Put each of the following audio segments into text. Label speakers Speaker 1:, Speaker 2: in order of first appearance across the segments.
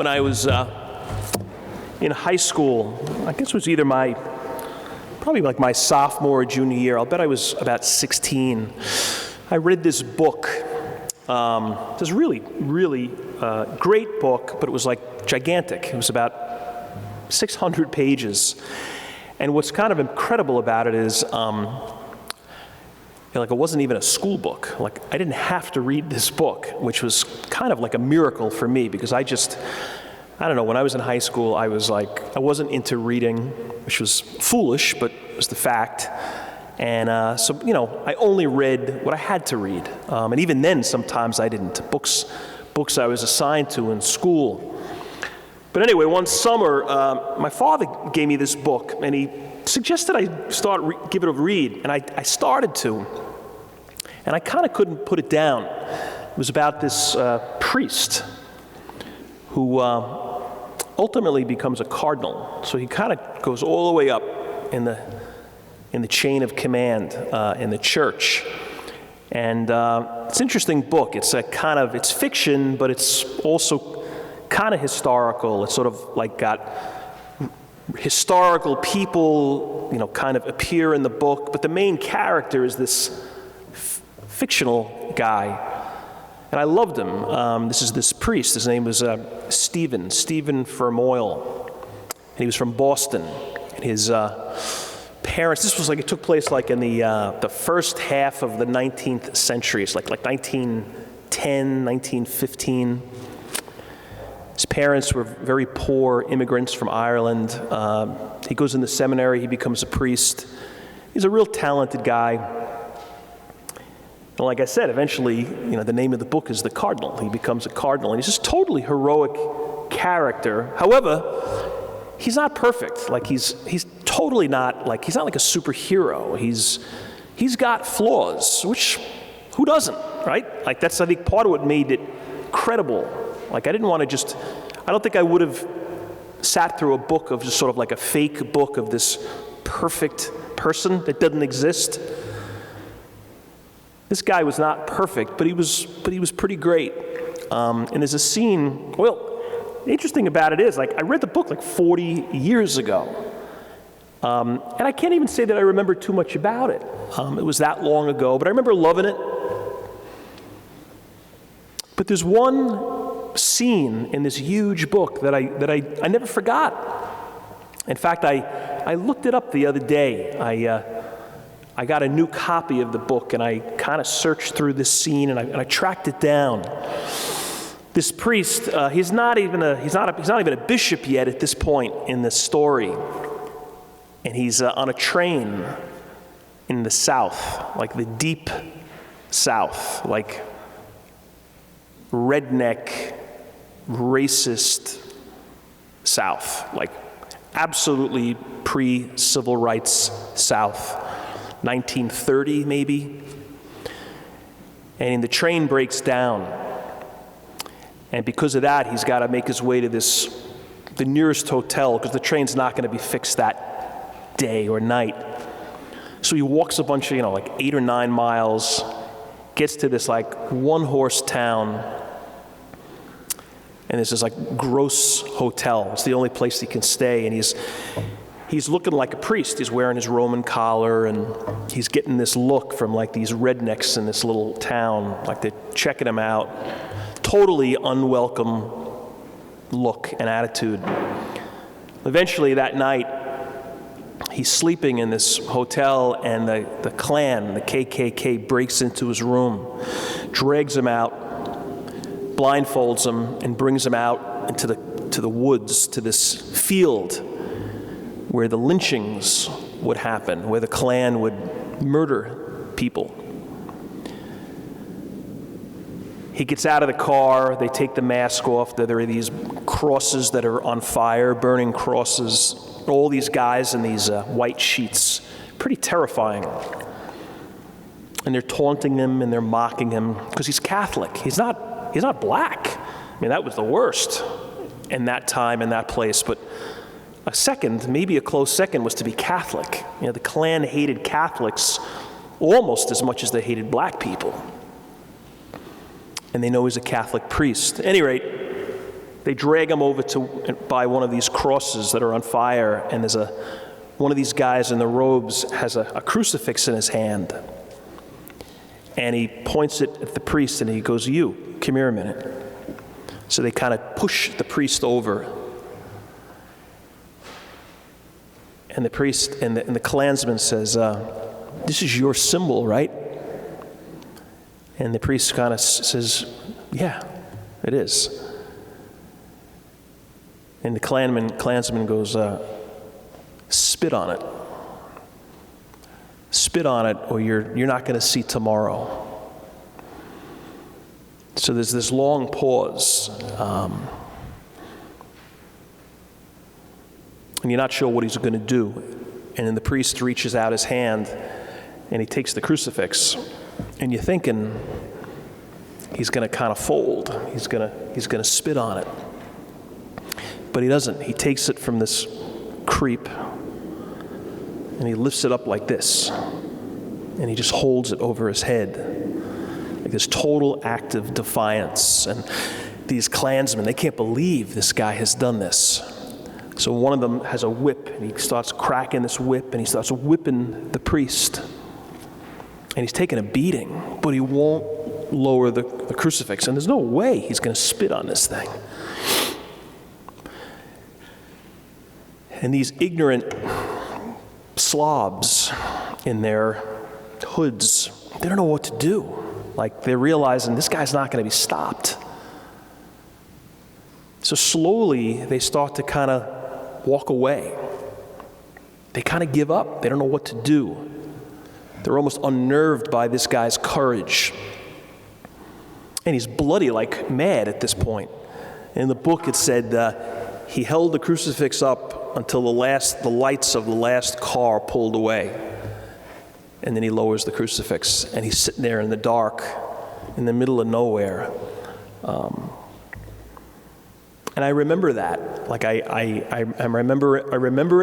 Speaker 1: when I was in high school. I guess it was either probably like my sophomore or junior year. I'll bet I was about 16. I read this book. This really, really great book, but it was like gigantic. It was about 600 pages. And what's kind of incredible about it is, it wasn't even a school book. Like, I didn't have to read this book, which was kind of like a miracle for me, because I don't know, when I was in high school, I wasn't into reading, which was foolish, but it was the fact. And so, I only read what I had to read. And even then, sometimes I didn't. Books I was assigned to in school. But anyway, one summer, my father gave me this book, and he suggested I give it a read, and I started to, and I kind of couldn't put it down. It was about this priest who ultimately becomes a cardinal. So he kind of goes all the way up in the chain of command in the church. And it's an interesting book. It's it's fiction, but it's also kind of historical. It's sort of like got historical people, kind of appear in the book, but the main character is this fictional guy. And I loved him. This is this priest. His name was Stephen Fermoil. And he was from Boston. And his parents, this was it took place in the first half of the 19th century. It's like 1910, 1915. His parents were very poor immigrants from Ireland. He goes into seminary, he becomes a priest. He's a real talented guy. And like I said, eventually, the name of the book is The Cardinal. He becomes a cardinal, and he's just totally heroic character. However, he's not perfect. He's totally not he's not like a superhero. He's got flaws, which who doesn't, right? That's, I think, part of what made it credible. I didn't want to I don't think I would have sat through a book of just sort of like a fake book of this perfect person that doesn't exist. This guy was not perfect, but he was pretty great. And there's a scene, the interesting about it is, I read the book 40 years ago. And I can't even say that I remember too much about it. It was that long ago, but I remember loving it. But there's one scene in this huge book that I never forgot. In fact, I looked it up the other day. I got a new copy of the book, and I kind of searched through this scene, and I tracked it down. This priest, he's not even a bishop yet at this point in the story, and he's on a train in the South, the deep South, redneck, racist South, absolutely pre-civil rights South, 1930 maybe. And the train breaks down. And because of that, he's got to make his way to the nearest hotel, because the train's not going to be fixed that day or night. So he walks a bunch of, 8 or 9 miles, gets to this one-horse town, and there's this gross hotel. It's the only place he can stay, and he's looking like a priest. He's wearing his Roman collar, and he's getting this look from these rednecks in this little town, they're checking him out. Totally unwelcome look and attitude. Eventually that night, he's sleeping in this hotel, and the Klan, the KKK, breaks into his room, drags him out, blindfolds him, and brings him out into the woods, to this field where the lynchings would happen, where the Klan would murder people. He gets out of the car, they take the mask off, there are these crosses that are on fire, burning crosses, all these guys in these white sheets, pretty terrifying. And they're taunting him and they're mocking him because he's Catholic. He's not black. I mean, that was the worst in that time, in that place. But a second, maybe a close second, was to be Catholic. The Klan hated Catholics almost as much as they hated black people. And they know he's a Catholic priest. At any rate, they drag him over by one of these crosses that are on fire, and there's one of these guys in the robes has a crucifix in his hand. And he points it at the priest and he goes, "You, come here a minute." So they kind of push the priest over. And the priest and the Klansman says, "This is your symbol, right?" And the priest kind of says, "Yeah, it is." And the Klansman goes, "Spit on it. Spit on it, or you're not going to see tomorrow." So there's this long pause, and you're not sure what he's going to do. And then the priest reaches out his hand, and he takes the crucifix, and you're thinking he's going to kind of fold. He's going to spit on it, but he doesn't. He takes it from this creep, and he lifts it up like this, and he just holds it over his head, like this total act of defiance. And these Klansmen, they can't believe this guy has done this. So one of them has a whip, and he starts cracking this whip, and he starts whipping the priest. And he's taking a beating, but he won't lower the crucifix, and there's no way he's going to spit on this thing. And these ignorant slobs in their hoods, they don't know what to do. Like, they're realizing this guy's not going to be stopped. So slowly they start to kind of walk away. They kind of give up. They don't know what to do. They're almost unnerved by this guy's courage. And he's bloody, like mad at this point. In the book it said he held the crucifix up until the lights of the last car pulled away. And then he lowers the crucifix, and he's sitting there in the dark, in the middle of nowhere. And I remember that. Like I remember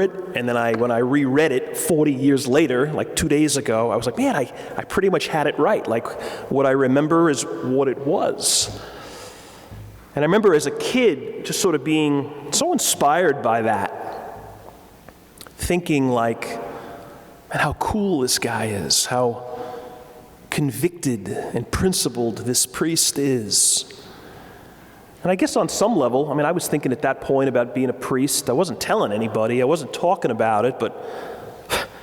Speaker 1: it, and then when I reread it 40 years later, like 2 days ago, I was like, man, I pretty much had it right. Like, what I remember is what it was. And I remember as a kid just sort of being so inspired by that, thinking like, man, how cool this guy is, how convicted and principled this priest is. And I guess on some level, I mean, I was thinking at that point about being a priest. I wasn't telling anybody, I wasn't talking about it, but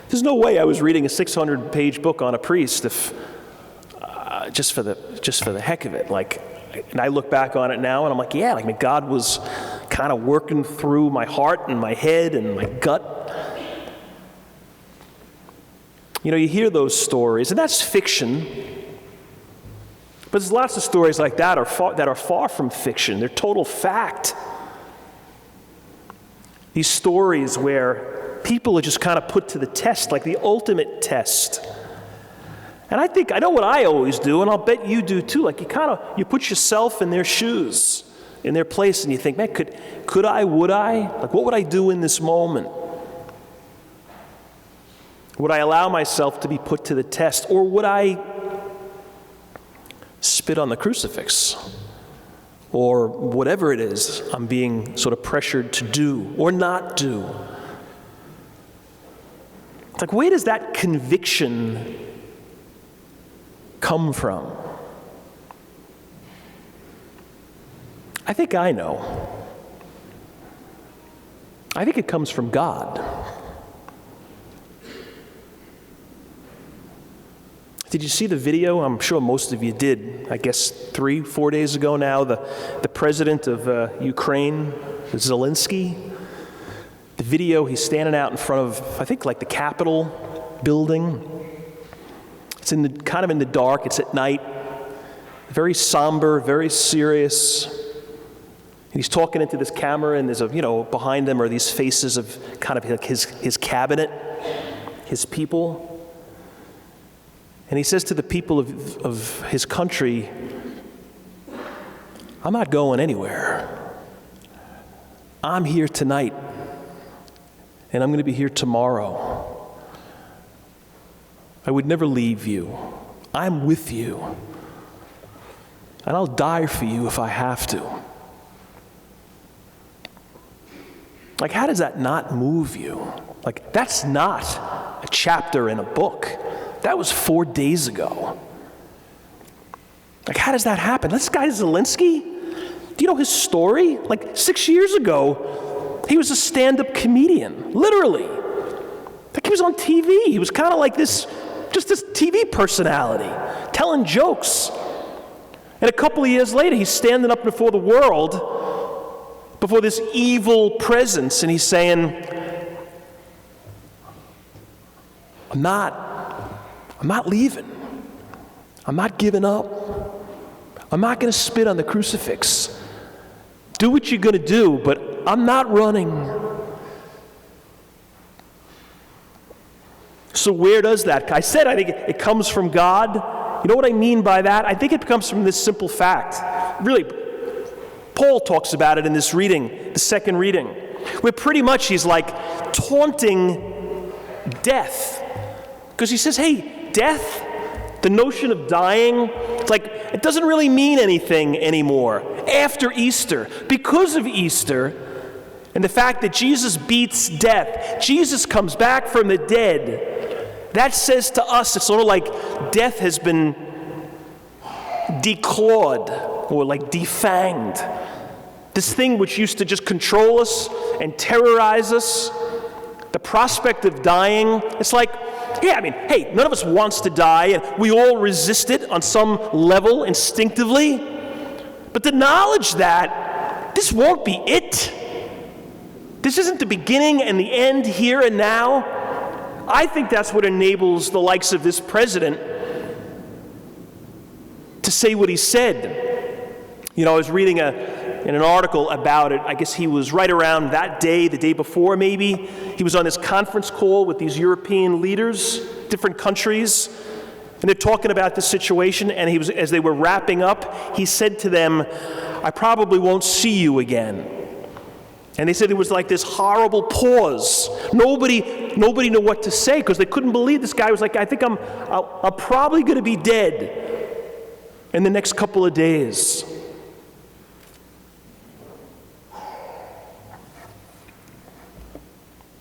Speaker 1: there's no way I was reading a 600-page book on a priest if just for the heck of it. Like, and I look back on it now, and I'm like, yeah, like, I mean, God was kind of working through my heart and my head and my gut. You know, you hear those stories, and that's fiction. But there's lots of stories like that that are far from fiction. They're total fact. These stories where people are just kind of put to the test, like the ultimate test. And I know what I always do, and I'll bet you do too. Like, you put yourself in their shoes, in their place, and you think, man, could I, would I? Like, what would I do in this moment? Would I allow myself to be put to the test, or would I spit on the crucifix, or whatever it is I'm being sort of pressured to do or not do? It's like, where does that conviction come from? I think I know. I think it comes from God. Did you see the video? I'm sure most of you did. I guess 3-4 days ago now, the president of Ukraine, Zelensky, the video, he's standing out in front of, I think, like the Capitol building. It's kind of in the dark. It's at night. Very somber, very serious. And he's talking into this camera, and there's behind him are these faces of kind of like his cabinet, his people. And he says to the people of his country, I'm not going anywhere. I'm here tonight, and I'm going to be here tomorrow. I would never leave you. I'm with you. And I'll die for you if I have to. Like, how does that not move you? Like, that's not a chapter in a book. That was 4 days ago. Like, how does that happen? This guy Zelensky, do you know his story? Like, 6 years ago, he was a stand-up comedian, literally. Like, he was on TV. He was kind of like this TV personality, telling jokes. And a couple of years later, he's standing up before the world, before this evil presence, and he's saying, I'm not leaving. I'm not giving up. I'm not going to spit on the crucifix. Do what you're going to do, but I'm not running. So where does that? I said I think it comes from God. You know what I mean by that? I think it comes from this simple fact. Really, Paul talks about it in this reading, the second reading, where pretty much he's like taunting death. Because he says, hey, death, the notion of dying, it's like it doesn't really mean anything anymore after Easter. Because of Easter and the fact that Jesus beats death, Jesus comes back from the dead. That says to us, it's sort of like death has been declawed or like defanged. This thing which used to just control us and terrorize us, the prospect of dying, it's like, yeah, I mean, hey, none of us wants to die, and we all resist it on some level instinctively. But the knowledge that this won't be it, this isn't the beginning and the end here and now, I think that's what enables the likes of this president to say what he said. You know, I was reading in an article about it. I guess he was right around that day, the day before maybe. He was on this conference call with these European leaders, different countries, and they're talking about this situation, and he was, as they were wrapping up, he said to them, I probably won't see you again. And they said there was like this horrible pause. Nobody knew what to say because they couldn't believe this guy was like, I think I'm probably going to be dead in the next couple of days.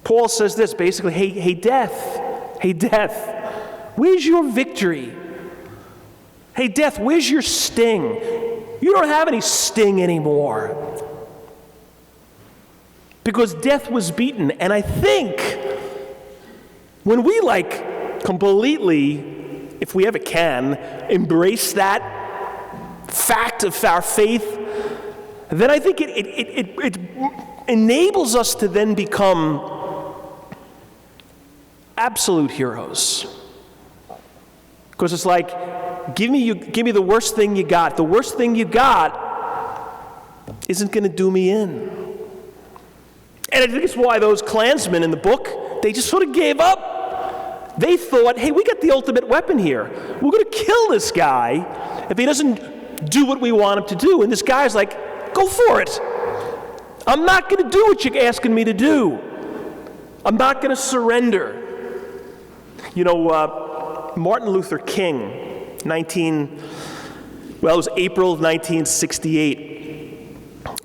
Speaker 1: Paul says this basically, hey death, where's your victory? Hey death, where's your sting? You don't have any sting anymore. Because death was beaten. And I think when we completely, if we ever can, embrace that fact of our faith, then I think it enables us to then become absolute heroes. Because it's like, give me the worst thing you got. The worst thing you got isn't going to do me in. And I think it's why those Klansmen in the book, they just sort of gave up. They thought, hey, we got the ultimate weapon here. We're going to kill this guy if he doesn't do what we want him to do. And this guy's like, go for it. I'm not going to do what you're asking me to do. I'm not going to surrender. You know, Martin Luther King, it was April of 1968.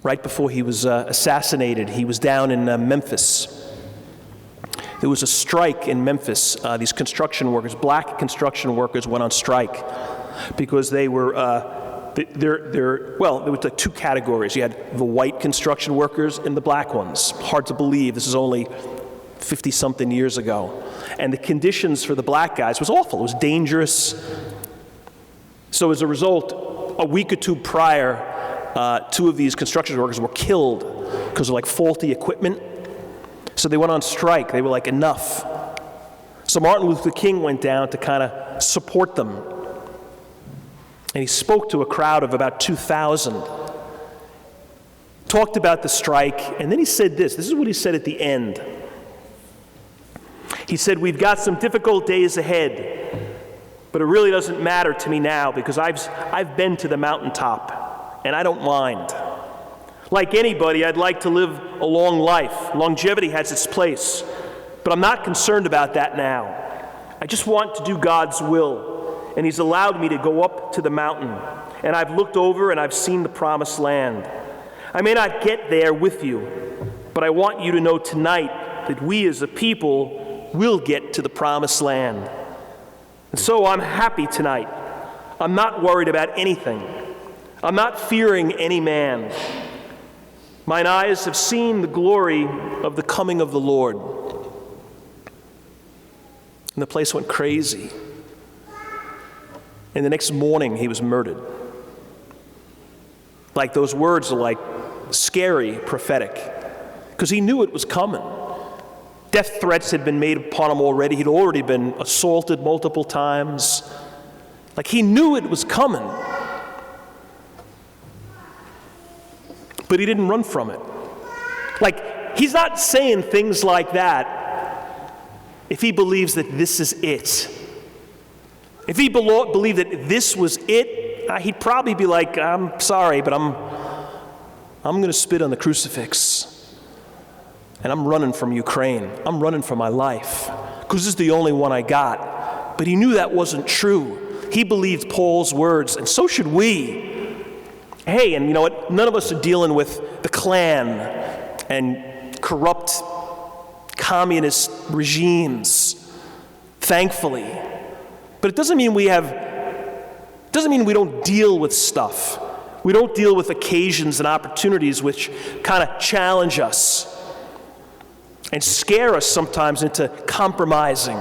Speaker 1: Right before he was assassinated, he was down in Memphis. There was a strike in Memphis. These construction workers, black construction workers, went on strike because they were, there were like two categories. You had the white construction workers and the black ones. Hard to believe, this is only 50-something years ago. And the conditions for the black guys was awful. It was dangerous. So as a result, a week or two prior, two of these construction workers were killed because of faulty equipment. So they went on strike. They were like, enough. So Martin Luther King went down to kind of support them. And he spoke to a crowd of about 2,000. Talked about the strike, and then he said this. This is what he said at the end. He said, we've got some difficult days ahead, but it really doesn't matter to me now because I've been to the mountaintop. And I don't mind. Like anybody, I'd like to live a long life. Longevity has its place. But I'm not concerned about that now. I just want to do God's will. And He's allowed me to go up to the mountain. And I've looked over and I've seen the promised land. I may not get there with you, But I want you to know tonight that we as a people will get to the promised land. And so I'm happy tonight. I'm not worried about anything. I'm not fearing any man. Mine eyes have seen the glory of the coming of the Lord. And the place went crazy. And the next morning, he was murdered. Like, those words are like scary, prophetic, because he knew it was coming. Death threats had been made upon him already. He'd already been assaulted multiple times. Like, he knew it was coming. But he didn't run from it. Like, he's not saying things like that if he believes that this is it. If he believed that this was it, he'd probably be like, I'm sorry, but I'm going to spit on the crucifix. And I'm running from Ukraine. I'm running for my life, because this is the only one I got. But he knew that wasn't true. He believed Paul's words, and so should we. Hey, and you know what? None of us are dealing with the Klan and corrupt communist regimes, thankfully. But it doesn't mean we don't deal with stuff. We don't deal with occasions and opportunities which kind of challenge us and scare us sometimes into compromising.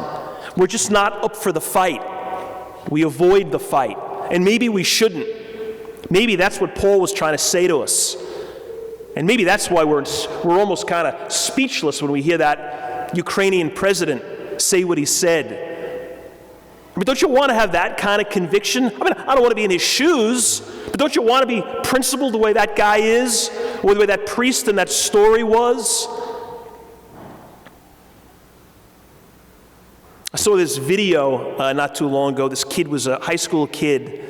Speaker 1: We're just not up for the fight. We avoid the fight. And maybe we shouldn't. Maybe that's what Paul was trying to say to us. And maybe that's why we're almost kind of speechless when we hear that Ukrainian president say what he said. I mean, don't you want to have that kind of conviction? I mean, I don't want to be in his shoes, but don't you want to be principled the way that guy is, or the way that priest in that story was? I saw this video not too long ago. This kid was a high school kid,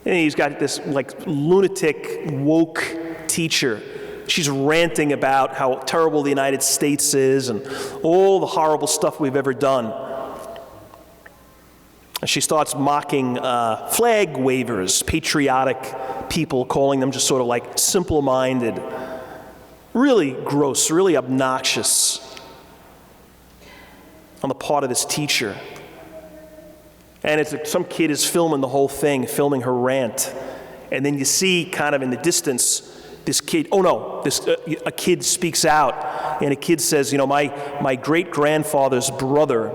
Speaker 1: and he's got this like lunatic, woke teacher. She's ranting about how terrible the United States is and all the horrible stuff we've ever done. And she starts mocking flag wavers, patriotic people, calling them just sort of like simple-minded. Really gross, really obnoxious on the part of this teacher. And it's like some kid is filming the whole thing, filming her rant. And then you see kind of in the distance this kid, a kid speaks out, and a kid says, you know, my great-grandfather's brother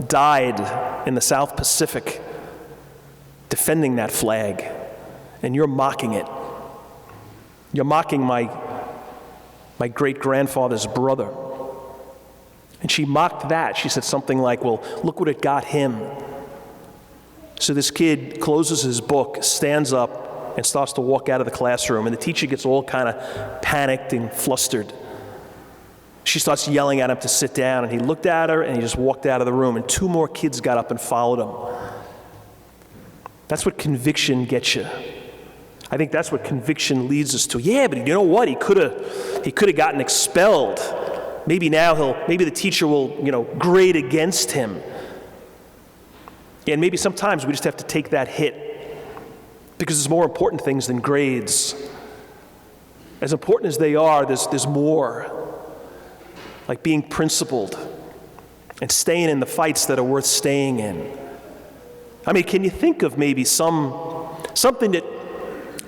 Speaker 1: died in the South Pacific defending that flag, and you're mocking it. You're mocking my great-grandfather's brother. And she mocked that. She said something like, well, look what it got him. So this kid closes his book, stands up, and starts to walk out of the classroom, and the teacher gets all kind of panicked and flustered. She starts yelling at him to sit down, and he looked at her, and he just walked out of the room, and 2 more kids got up and followed him. That's what conviction gets you. I think that's what conviction leads us to. Yeah, but you know what? He could have gotten expelled. Maybe maybe the teacher will, grade against him. And maybe sometimes we just have to take that hit, because there's more important things than grades. As important as they are, there's more. Like being principled and staying in the fights that are worth staying in. I mean, can you think of maybe something that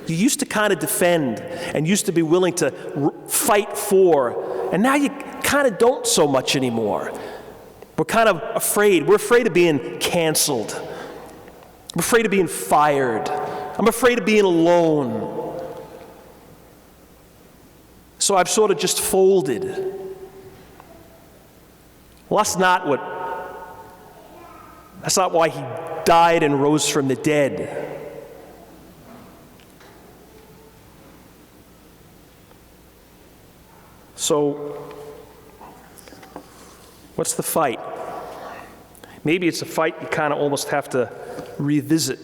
Speaker 1: you used to kind of defend and used to be willing to fight for, and now you kind of don't so much anymore? We're kind of afraid. We're afraid of being canceled. I'm afraid of being fired. I'm afraid of being alone. So I've sort of just folded. Well, that's not why he died and rose from the dead. So, what's the fight? Maybe it's a fight you kind of almost have to revisit.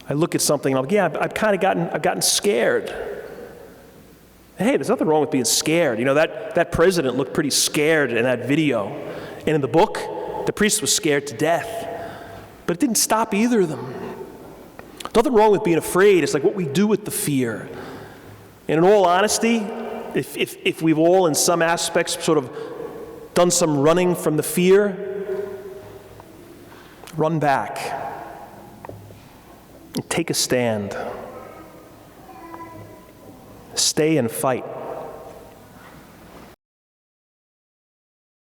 Speaker 1: I look at something and I'm like, yeah, I've gotten scared. And hey, there's nothing wrong with being scared. You know, that president looked pretty scared in that video. And in the book, the priest was scared to death. But it didn't stop either of them. Nothing wrong with being afraid. It's like what we do with the fear. And in all honesty, if we've all in some aspects sort of done some running from the fear, run back and take a stand. Stay and fight.